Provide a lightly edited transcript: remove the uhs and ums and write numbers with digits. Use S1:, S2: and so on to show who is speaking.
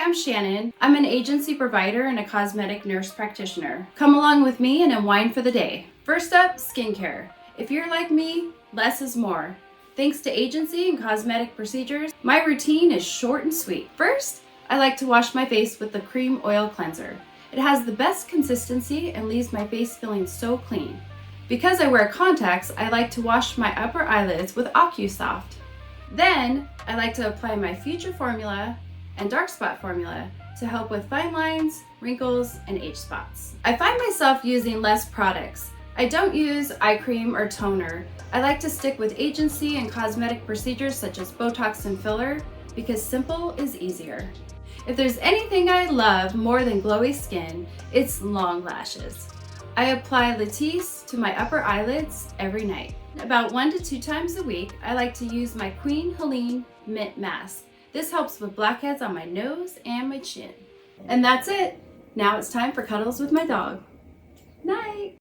S1: I'm Shannon. I'm an agency provider and a cosmetic nurse practitioner. Come along with me and unwind for the day. First up, skincare. If you're like me, less is more. Thanks to agency and cosmetic procedures, my routine is short and sweet. First, I like to wash my face with the cream oil cleanser. It has the best consistency and leaves my face feeling so clean. Because I wear contacts, I like to wash my upper eyelids with AccuSoft. Then, I like to apply my Future Formula and Dark Spot Formula to help with fine lines, wrinkles, and age spots. I find myself using less products. I don't use eye cream or toner. I like to stick with agency and cosmetic procedures such as Botox and filler because simple is easier. If there's anything I love more than glowy skin, it's long lashes. I apply Latisse to my upper eyelids every night. About 1 to 2 times a week, I like to use my Queen Helene Mint Mask. This helps with blackheads on my nose and my chin. And that's it. Now it's time for cuddles with my dog. Night.